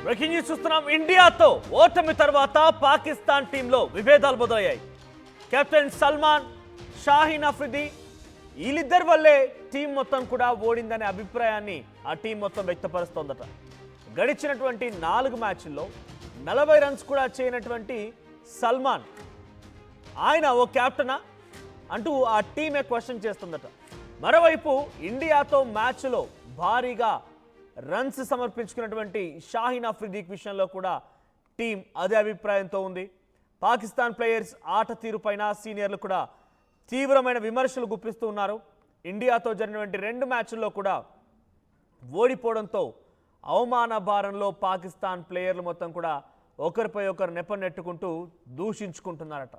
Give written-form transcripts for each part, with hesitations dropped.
Breaking news చూస్తున్నాం. ఇండియాతో ఓటమి తర్వాత పాకిస్తాన్ టీంలో విభేదాలు మొదలయ్యాయి. కెప్టెన్ సల్మాన్, షాహీన్ అఫ్రిది వీళ్ళిద్దరి వల్లే టీం మొత్తం కూడా ఓడిందనే అభిప్రాయాన్ని ఆ టీం మొత్తం వ్యక్తపరుస్తోందట. గడిచినటువంటి 4 మ్యాచ్ల్లో 40 రన్స్ కూడా చేయనటువంటి సల్మాన్, ఆయన ఓ కెప్టెనా అంటూ ఆ టీమే క్వశ్చన్ చేస్తుందట. మరోవైపు ఇండియాతో మ్యాచ్లో భారీగా రన్స్ సమర్పించుకున్నటువంటి షాహీన్ అఫ్రిది విషయంలో కూడా టీం అదే అభిప్రాయంతో ఉంది. పాకిస్తాన్ ప్లేయర్స్ ఆట తీరుపైన సీనియర్లు కూడా తీవ్రమైన విమర్శలు గుప్పిస్తూ ఉన్నారు. ఇండియాతో జరిగినటువంటి 2 మ్యాచ్ల్లో కూడా ఓడిపోవడంతో అవమాన భారంలో పాకిస్తాన్ ప్లేయర్లు మొత్తం కూడా ఒకరిపై ఒకరు నెట్టుకుంటూ దూషించుకుంటున్నారట.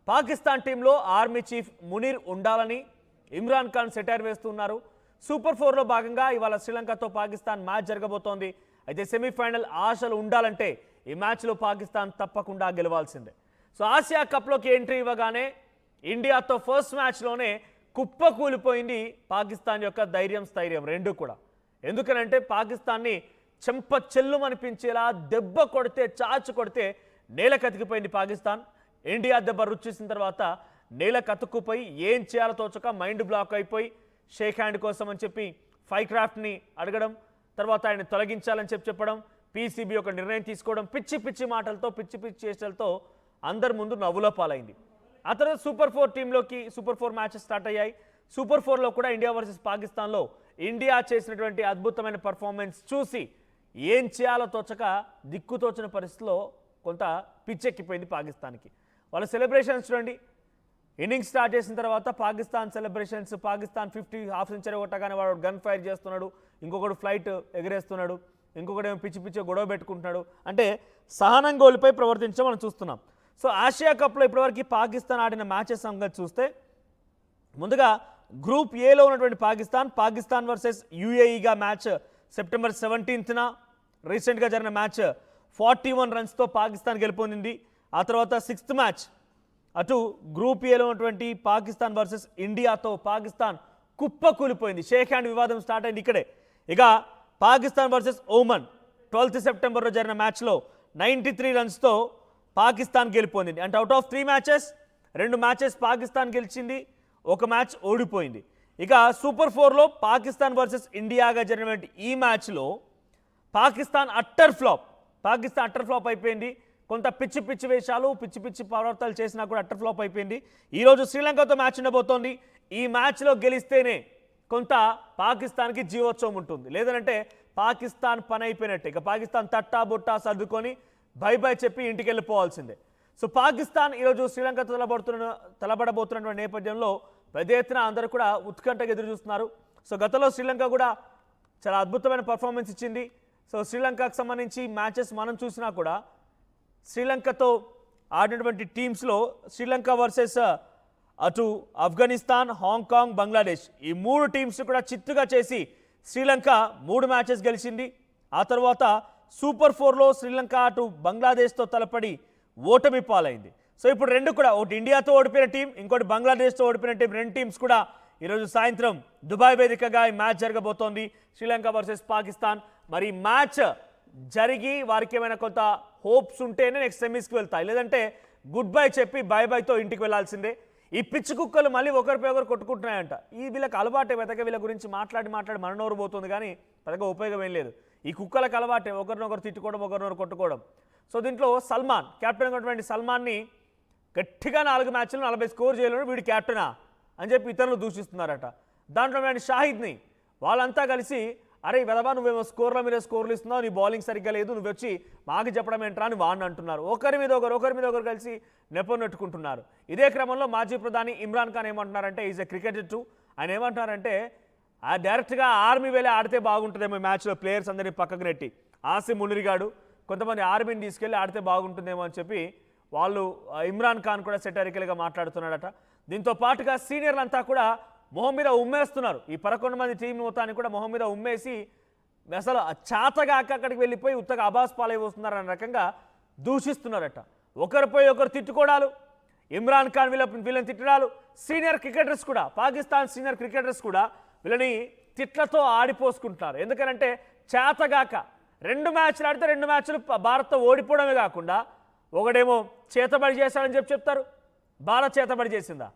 పాకిస్తాన్ టీంలో ఆర్మీ చీఫ్ మునీర్ ఉండాలని ఇమ్రాన్ ఖాన్ సెటైర్ వేస్తున్నారు. సూపర్ 4లో భాగంగా ఇవాళ శ్రీలంకతో పాకిస్తాన్ మ్యాచ్ జరగబోతోంది. అయితే సెమీఫైనల్ ఆశలు ఉండాలంటే ఈ మ్యాచ్లో పాకిస్తాన్ తప్పకుండా గెలవాల్సిందే. సో ఆసియా కప్లోకి ఎంట్రీ ఇవ్వగానే ఇండియాతో ఫస్ట్ మ్యాచ్లోనే కుప్పకూలిపోయింది పాకిస్తాన్ యొక్క ధైర్యం, స్థైర్యం రెండు కూడా. ఎందుకనంటే పాకిస్తాన్ని చెంప చెల్లుమనిపించేలా దెబ్బ కొడితే, చాచి కొడితే నేల కతికిపోయింది పాకిస్తాన్. ఇండియా దెబ్బ రుచేసిన తర్వాత నేల కతుక్కుపోయి ఏం చేయాలో తోచక మైండ్ బ్లాక్ అయిపోయి షేక్ హ్యాండ్ కోసం అని చెప్పి ఫైక్రాఫ్ట్ని అడగడం, తర్వాత ఆయన తొలగించాలని చెప్పడం, పీసీబీ ఒక నిర్ణయం తీసుకోవడం, పిచ్చి పిచ్చి మాటలతో, పిచ్చి పిచ్చి చేష్టలతో అందరి ముందు నవ్వుల పాలైంది. ఆ తర్వాత సూపర్ 4 టీంలోకి సూపర్ 4 మ్యాచెస్ స్టార్ట్ అయ్యాయి. సూపర్ 4లో కూడా ఇండియా వర్సెస్ పాకిస్తాన్లో ఇండియా చేసినటువంటి అద్భుతమైన పర్ఫార్మెన్స్ చూసి ఏం చేయాలో తోచక దిక్కుతోచిన పరిస్థితిలో కొంత పిచ్చెక్కిపోయింది పాకిస్తాన్కి. వాళ్ళ సెలబ్రేషన్స్ చూడండి. ఇన్నింగ్స్ స్టార్ట్ చేసిన తర్వాత Pakistan celebrations, Pakistan 50 half century కొట్టగానే వాడు గన్ ఫైర్ చేస్తున్నాడు, ఇంకొకడు ఫ్లైట్ ఎగరేస్తున్నాడు, ఇంకొకటి ఏమో పిచ్చి పిచ్చి గొడవ పెట్టుకుంటున్నాడు. అంటే సహనం కోల్పోయి ప్రవర్తించడం మనం చూస్తున్నాం. సో ఆసియా కప్లో ఇప్పటివరకు పాకిస్తాన్ ఆడిన మ్యాచెస్ సంగతి చూస్తే ముందుగా గ్రూప్ ఏలో ఉన్నటువంటి పాకిస్తాన్ వర్సెస్ యూఏఈగా మ్యాచ్ సెప్టెంబర్ 17న రీసెంట్గా జరిగిన మ్యాచ్ 41 రన్స్తో పాకిస్తాన్ గెలుపొందింది. ఆ తర్వాత 6th మ్యాచ్ అటు గ్రూప్ ఏలో ఉన్నటువంటి పాకిస్తాన్ వర్సెస్ ఇండియాతో పాకిస్తాన్ కుప్పకూలిపోయింది. షేక్ హ్యాండ్ వివాదం స్టార్ట్ అయింది ఇక్కడే. ఇక పాకిస్తాన్ వర్సెస్ ఓమన్ 12th సెప్టెంబర్లో జరిగిన మ్యాచ్లో 93 రన్స్తో పాకిస్తాన్ గెలుపొందింది. అంటే out of 3 matches 2 matches Pakistan గెలిచింది, 1 మ్యాచ్ ఓడిపోయింది. ఇక సూపర్ 4లో పాకిస్తాన్ వర్సెస్ ఇండియాగా జరిగినటువంటి ఈ మ్యాచ్లో పాకిస్తాన్ అట్టర్ ఫ్లాప్ అయిపోయింది. కొంత పిచ్చి పిచ్చి వేషాలు, పిచ్చి పిచ్చి ప్రవర్తనలు చేసినా కూడా అట్టర్ ఫ్లాప్ అయిపోయింది. ఈరోజు శ్రీలంకతో మ్యాచ్ ఉండబోతోంది. ఈ మ్యాచ్లో గెలిస్తేనే కొంత పాకిస్తాన్కి జీవోత్సవం ఉంటుంది, లేదంటే పాకిస్తాన్ పని అయిపోయినట్టే. ఇక పాకిస్తాన్ తట్టా బుట్టా సర్దుకొని బై బై చెప్పి ఇంటికి వెళ్ళిపోవాల్సిందే. సో పాకిస్తాన్ ఈరోజు శ్రీలంకతో తలబడబోతున్నటువంటి నేపథ్యంలో పెద్ద ఎత్తున అందరూ కూడా ఉత్కంఠగా ఎదురు చూస్తున్నారు. సో గతంలో శ్రీలంక కూడా చాలా అద్భుతమైన పర్ఫార్మెన్స్ ఇచ్చింది. సో శ్రీలంకకు సంబంధించి మ్యాచెస్ మనం చూసినా కూడా శ్రీలంకతో ఆడినటువంటి టీమ్స్లో శ్రీలంక వర్సెస్ అటు ఆఫ్ఘనిస్తాన్, హాంకాంగ్, బంగ్లాదేశ్ ఈ 3 టీమ్స్ కూడా చిత్తుగా చేసి శ్రీలంక 3 మ్యాచెస్ గెలిచింది. ఆ తర్వాత సూపర్ 4లో శ్రీలంక అటు బంగ్లాదేశ్తో తలపడి ఓటమి పాలైంది. సో ఇప్పుడు 2 కూడా, ఒకటి ఇండియాతో ఓడిపోయిన టీం, ఇంకోటి బంగ్లాదేశ్తో ఓడిపోయిన టీం, 2 టీమ్స్ కూడా ఈరోజు సాయంత్రం దుబాయ్ వేదికగా ఈ మ్యాచ్ జరగబోతోంది. శ్రీలంక వర్సెస్ పాకిస్తాన్. మరి మ్యాచ్ జరిగి వారికి ఏమైనా కొంత హోప్స్ ఉంటేనే నెక్స్ట్ సెమీస్కి వెళ్తాయి, లేదంటే గుడ్ బై చెప్పి బై బైతో ఇంటికి వెళ్లాల్సిందే. ఈ పిచ్చి కుక్కలు మళ్ళీ ఒకరిపై ఒకరు కొట్టుకుంటున్నాయంట. వీళ్ళకి అలవాటే, వెతక వీళ్ళ గురించి మాట్లాడి మననోరు పోతుంది, కానీ పెద్దగా ఉపయోగం ఏం లేదు. ఈ కుక్కలకు అలవాటే ఒకరినొకరు తిట్టుకోవడం, ఒకరినొకరు కొట్టుకోవడం. సో దీంట్లో సల్మాన్, కెప్టెన్ ఉన్నటువంటి సల్మాన్ని గట్టిగా 4 మ్యాచ్లు 40 స్కోర్ చేయలేడు, వీడి కెప్టెనా అని చెప్పి ఇతరులు దూషిస్తున్నారట. దాంట్లో షాహిద్ని వాళ్ళంతా కలిసి, అరే వెదవా నువ్వేమో స్కోర్ల మీద స్కోర్లు ఇస్తున్నావు, నీ బౌలింగ్ సరిగ్గా లేదు, నువ్వు వచ్చి మాకు చెప్పడం ఏంట్రా అని వాడిని అంటున్నారు. ఒకరి మీద ఒకరు కలిసి నెట్టుకుంటున్నారు. ఇదే క్రమంలో మాజీ ప్రధాని ఇమ్రాన్ ఖాన్ ఏమంటున్నారంటే, ఈజ్ ఎ క్రికెటర్ టూ. ఆయన ఏమంటున్నారంటే డైరెక్ట్గా ఆర్మీ వేలే ఆడితే బాగుంటుందేమో మ్యాచ్లో, ప్లేయర్స్ అందరినీ పక్కకు నెట్టి ఆసిమ్ మునిరిగాడు కొంతమంది ఆర్మీని తీసుకెళ్ళి ఆడితే బాగుంటుందేమో అని చెప్పి వాళ్ళు ఇమ్రాన్ ఖాన్ కూడా సెటరికల్గా మాట్లాడుతున్నాడట. దీంతో పాటుగా సీనియర్లంతా కూడా మొహం మీద ఉమ్మేస్తున్నారు. ఈ 11 మంది టీం మొత్తాన్ని కూడా మొహం మీద ఉమ్మేసి అసలు చాతగా అక్కడికి వెళ్ళిపోయి ఉత్తగా అబాస్ పాలైపోతున్నారు అనే రకంగా దూషిస్తున్నారట. ఒకరిపై ఒకరు తిట్టుకోవడాలు, ఇమ్రాన్ ఖాన్ వీళ్ళని తిట్టడాలు, సీనియర్ క్రికెటర్స్ కూడా, పాకిస్తాన్ సీనియర్ క్రికెటర్స్ కూడా వీళ్ళని తిట్లతో ఆడిపోసుకుంటున్నారు. ఎందుకంటే చేతగాక 2 మ్యాచ్లు ఆడితే 2 మ్యాచ్లు భారత్తో ఓడిపోవడమే కాకుండా ఒకడేమో చేతబడి చేస్తాడని చెప్తారు. భారత్ చేతబడి చేసిందా?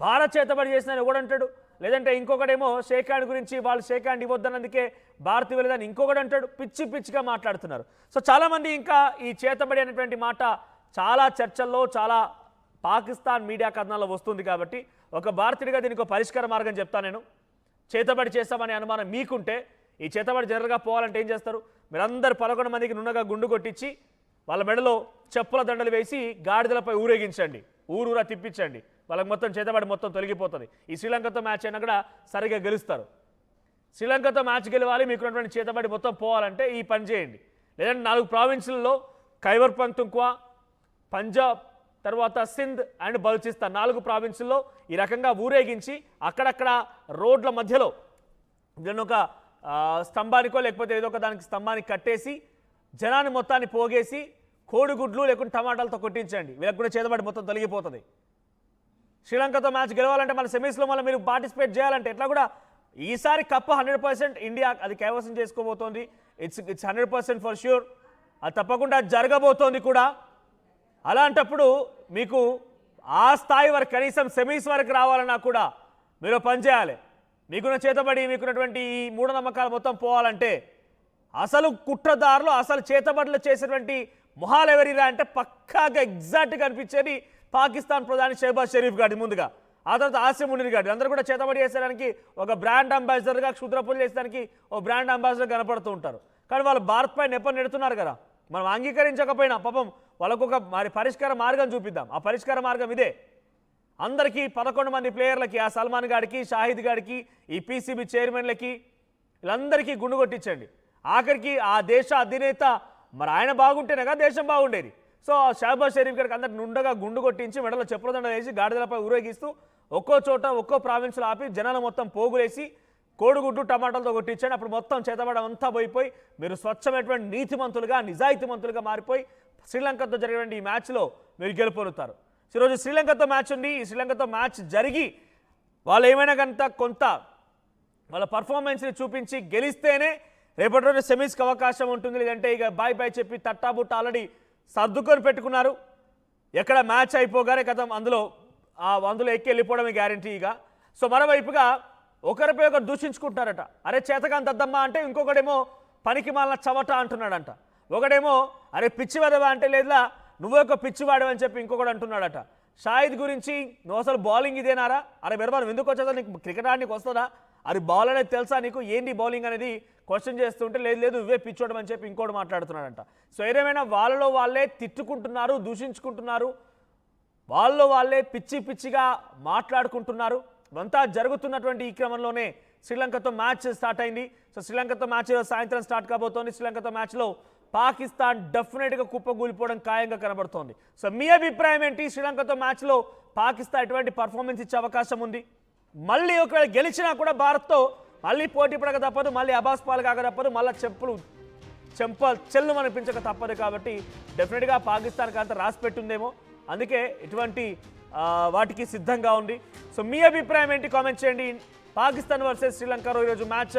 భారత్ చేతబడి చేసిందని ఒకడంటాడు. లేదంటే ఇంకొకడేమో షేక్ హ్యాండ్ గురించి వాళ్ళు షేక్ హ్యాండ్ ఇవ్వద్దన్నందుకే భారత్ ఇవ్వలేదని ఇంకొకటి అంటాడు. పిచ్చిగా మాట్లాడుతున్నారు. సో చాలామంది ఇంకా ఈ చేతబడి అనేటువంటి మాట చాలా చర్చల్లో చాలా పాకిస్తాన్ మీడియా కథనాల్లో వస్తుంది. కాబట్టి ఒక భారతీయుడిగా దీనికి పరిష్కార మార్గం చెప్తాను నేను. చేతబడి చేస్తామనే అనుమానం మీకుంటే ఈ చేతబడి జనరల్గా పోవాలంటే ఏం చేస్తారు? మీరందరూ 11 మందికి నున్నగా గుండు కొట్టించి వాళ్ళ మెడలో చెప్పుల దండలు వేసి గాడిదలపై ఊరేగించండి, ఊరూరా తిప్పించండి. వాళ్ళకి మొత్తం చేతబడి మొత్తం తొలగిపోతుంది. ఈ శ్రీలంకతో మ్యాచ్ అయినా కూడా సరిగ్గా గెలుస్తారు. శ్రీలంకతో మ్యాచ్ గెలవాలి, మీకున్నటువంటి చేతబడి మొత్తం పోవాలంటే ఈ పని చేయండి. లేదంటే 4 ప్రావిన్సులలో ఖైబర్ పఖ్తుంఖ్వా, పంజాబ్, తర్వాత సింధ్ అండ్ బలూచిస్తాన్ 4 ప్రావిన్సుల్లో ఈ రకంగా ఊరేగించి అక్కడక్కడ రోడ్ల మధ్యలో దీన్ని ఒక స్తంభానికో లేకపోతే ఏదో ఒక దానికి స్తంభానికి కట్టేసి జనాన్ని మొత్తాన్ని పోగేసి కోడిగుడ్లు లేకుంటే టమాటాలతో కొట్టించండి. వీళ్ళకి కూడా చేతబడి మొత్తం తొలగిపోతుంది. శ్రీలంకతో మ్యాచ్ గెలవాలంటే మన సెమీస్లో మళ్ళీ మీరు పార్టిసిపేట్ చేయాలంటే ఎట్లా కూడా ఈసారి కప్పు 100% ఇండియా అది కైవసం చేసుకోబోతోంది. It's 100% for sure. అది తప్పకుండా జరగబోతోంది కూడా. అలాంటప్పుడు మీకు ఆ స్థాయి వరకు కనీసం సెమీస్ వరకు రావాలన్నా కూడా మీరు పనిచేయాలి. మీకున్న చేతబడి మీకున్నటువంటి ఈ మూఢనమ్మకాలు మొత్తం పోవాలంటే అసలు కుట్రదారులు అసలు చేతబడులు చేసేటువంటి మొహాలు ఎవరిరా అంటే పక్కాగా ఎగ్జాక్ట్గా అనిపించేది పాకిస్తాన్ ప్రధాని షెహబాజ్ షరీఫ్ గారి ముందుగా, ఆ తర్వాత ఆసిమ్ మునీర్ గారి. అందరూ కూడా చేతబడి చేసేదానికి ఒక బ్రాండ్ అంబాసిడర్గా క్షుద్రపులు చేసేదానికి ఒక బ్రాండ్ అంబాసిడర్ కనపడుతూ ఉంటారు. కానీ వాళ్ళు భారత్ పై నెప్పని నెడుతున్నారు కదా. మనం అంగీకరించకపోయినా పాపం వాళ్ళకు ఒక మరి పరిష్కార మార్గం చూపిద్దాం. ఆ పరిష్కార మార్గం ఇదే. అందరికీ 11 మంది ప్లేయర్లకి, ఆ సల్మాన్ గారికి, షాహిద్ గారికి, ఈ పీసీబీ చైర్మన్లకి వీళ్ళందరికీ గుండు కొట్టించండి. ఆఖరికి ఆ దేశ అధినేత మరి ఆయన బాగుంటేనే కదా దేశం బాగుండేది. సో షహబాజ్ షరీఫ్ గారికి అందరికి నుండగా గుండు కొట్టించి మెడలో చెప్పుల దండ వేసి గాడిదలపై ఊరేగిస్తూ ఒక్కో చోట ఒక్కో ప్రావిన్స్లో ఆపి జనాలు మొత్తం పోగులేసి కోడిగుడ్డు టమాటాలతో కొట్టించండి. అప్పుడు మొత్తం చేతబడం అంతా పోయిపోయి మీరు స్వచ్ఛమైనటువంటి నీతిమంతులుగా నిజాయితీమంతులుగా మారిపోయి శ్రీలంకతో జరిగినటువంటి ఈ మ్యాచ్లో మీరు గెలుపొందుతారు. ఈరోజు శ్రీలంకతో మ్యాచ్ ఉంది. ఈ శ్రీలంకతో మ్యాచ్ జరిగి వాళ్ళు ఏమైనా కనుక కొంత వాళ్ళ పర్ఫార్మెన్స్ని చూపించి గెలిస్తేనే రేపటి రోజు సెమీస్కి అవకాశం ఉంటుంది. లేదంటే ఇక బాయ్ చెప్పి తట్టాబుట్ట ఆల్రెడీ సర్దుకొని పెట్టుకున్నారు. ఎక్కడ మ్యాచ్ అయిపోగానే కథం అందులో ఎక్కి వెళ్ళిపోవడమే గ్యారంటీగా. సో మరోవైపుగా ఒకరిపై ఒకరు దూషించుకుంటారట. అరే చేతకాని దద్దమ్మ అంటే ఇంకొకడేమో పనికి మాలిన చవట అంటున్నాడంట. ఒకడేమో అరే పిచ్చి వదవా అంటే లేదా నువ్వు ఒక పిచ్చివాడు అని చెప్పి ఇంకొకడు అంటున్నాడట. షాహిద్ గురించి నువ్వు అసలు బౌలింగ్ ఇదేనారా? అరే బెర్బాన్ ఎందుకు వచ్చేదా నీకు క్రికెట్ ఆడడానికి వస్తుందా? అది బౌల్ అనేది తెలుసా నీకు? ఏంటి బౌలింగ్ అనేది క్వశ్చన్ చేస్తుంటే లేదు నువ్వే పిచ్చోడం అని చెప్పి ఇంకోటి మాట్లాడుతున్నాడంట. సో ఏదేమైనా వాళ్ళలో వాళ్ళే తిట్టుకుంటున్నారు, దూషించుకుంటున్నారు, వాళ్ళలో వాళ్ళే పిచ్చిగా మాట్లాడుకుంటున్నారు. ఇవంతా జరుగుతున్నటువంటి ఈ క్రమంలోనే శ్రీలంకతో మ్యాచ్ స్టార్ట్ అయింది. సో శ్రీలంకతో మ్యాచ్ సాయంత్రం స్టార్ట్ కాబోతోంది. శ్రీలంకతో మ్యాచ్లో పాకిస్తాన్ డెఫినెట్గా కుప్పగూలిపోవడం ఖాయంగా కనబడుతోంది. సో మీ అభిప్రాయం ఏంటి? శ్రీలంకతో మ్యాచ్లో పాకిస్తాన్ ఎటువంటి పర్ఫార్మెన్స్ ఇచ్చే అవకాశం ఉంది? మళ్ళీ ఒకవేళ గెలిచినా కూడా భారత్తో మళ్ళీ పోటీ పడక తప్పదు, మళ్ళీ అబాస్ పాలు కాక తప్పదు, మళ్ళీ చెల్లు అనిపించక తప్పదు. కాబట్టి డెఫినెట్గా పాకిస్తాన్కి అంత రాసి పెట్టుందేమో, అందుకే ఇటువంటి వాటికి సిద్ధంగా ఉంది. సో మీ అభిప్రాయం ఏంటి? కామెంట్ చేయండి. పాకిస్తాన్ వర్సెస్ శ్రీలంకలో ఈరోజు మ్యాచ్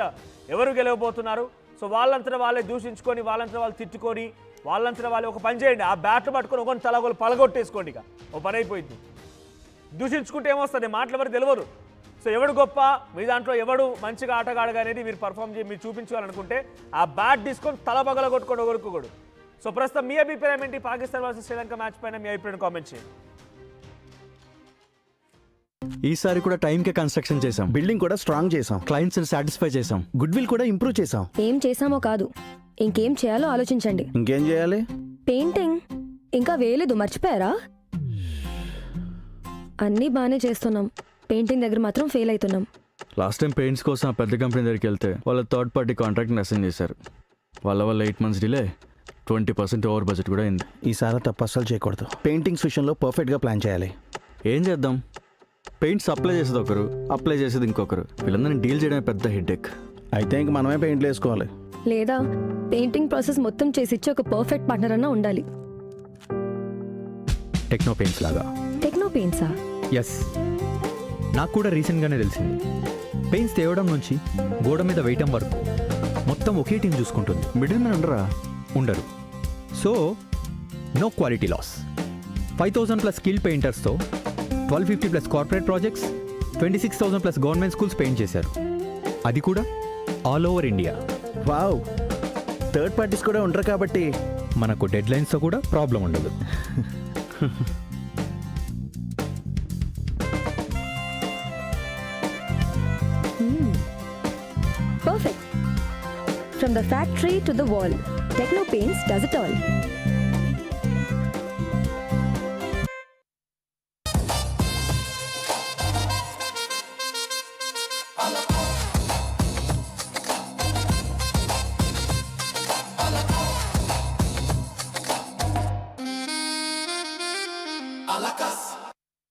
ఎవరు గెలవబోతున్నారు? సో వాళ్ళంతా వాళ్ళే దూషించుకొని వాళ్ళంతా వాళ్ళు తిట్టుకొని వాళ్ళంతా వాళ్ళు ఒక పని చేయండి, ఆ బ్యాట్లు పట్టుకొని ఒకరిని తలగోలు పలగొట్టేసుకోండి. ఇక ఓ పని అయిపోయింది. దూషించుకుంటే ఏమొస్తుంది? మాటల వరకు తెలియదు. సో ఎవడు గొప్ప, మీ దాంట్లో ఎవడు మంచిగా ఆటగాడగా అనేది మీరు మీరు చూపించాలనుకుంటే ఆ బ్యాట్ తీసుకొని తల పగల కొట్టుకోండి ఒకరికొకడు. సో ప్రస్తుతం మీ అభిప్రాయం ఏంటి? పాకిస్తాన్ వర్సెస్ శ్రీలంక మ్యాచ్ పైన మీ అభిప్రాయం కామెంట్ చేయండి. ఈసారి కూడా టైంకే కన్స్ట్రక్షన్ చేసాం, బిల్డింగ్ కూడా స్ట్రాంగ్ చేసాం, క్లయింట్స్ సాటిస్ఫై చేసాం, గుడ్ విల్ కూడా ఇంప్రూవ్ చేసాం. ఏం చేసామో కాదు, ఇంకేం చేయాలో ఆలోచించండి. ఇంకేం చేయాలి? పెయింటింగ్ ఇంకా వేయలేదు, మర్చిపోయారా? అన్నీ బాగానే చేస్తున్నాం, పెయింటింగ్ దగ్గర మాత్రం ఫెయిల్ అవుతున్నాం. లాస్ట్ టైం పెయింట్స్ కోసం ఆ పెద్ద కంపెనీ దగ్గరికి వెళ్తే వాళ్ళ థర్డ్ పార్టీ కాంట్రాక్ట్ని అసైన్ చేశారు. వాళ్ళ 8 months డిలే, 20% ఓవర్ బడ్జెట్ కూడా అయింది. ఈసారి తప్పు అస్సలు చేయకూడదు. పెయింటింగ్స్ విషయంలో పర్ఫెక్ట్గా ప్లాన్ చేయాలి. ఏం చేద్దాం? పెయింట్స్ అప్లై చేసేది ఒకరు, అప్లై చేసేది ఇంకొకరు. వీళ్ళందరినీ డీల్ చేయడమే పెద్ద హెడ్ఏక్. అయితే ఇంక మనమే పెయింట్లు వేసుకోవాలి. లేదా పెయింటింగ్ ప్రాసెస్ మొత్తం చేసిచ్చి ఒక పర్ఫెక్ట్ పార్ట్నర్ అన్నా ఉండాలి. టెక్నో పెయింట్స్ లాగా. టెక్నో పెయింట్సా? ఎస్, నాకు కూడా రీసెంట్గానే తెలిసింది. పెయింట్స్ తేవడం నుంచి గోడ మీద వేయటం వరకు మొత్తం ఒకే టీం చూసుకుంటుంది. మిడిల్ మ్యాన్ ఉండరా? ఉండరు. So no quality loss. 5,000 plus skill పెయింటర్స్తో 1,250 plus corporate projects, 26,000 plus government schools paint చేశారు. అది కూడా all over India. Wow, third parties కూడా ఉండరు కాబట్టి మనకు డెడ్ లైన్స్తో కూడా ప్రాబ్లం ఉండదు. Perfect. From the factory to the wall, Techno Paints does it all.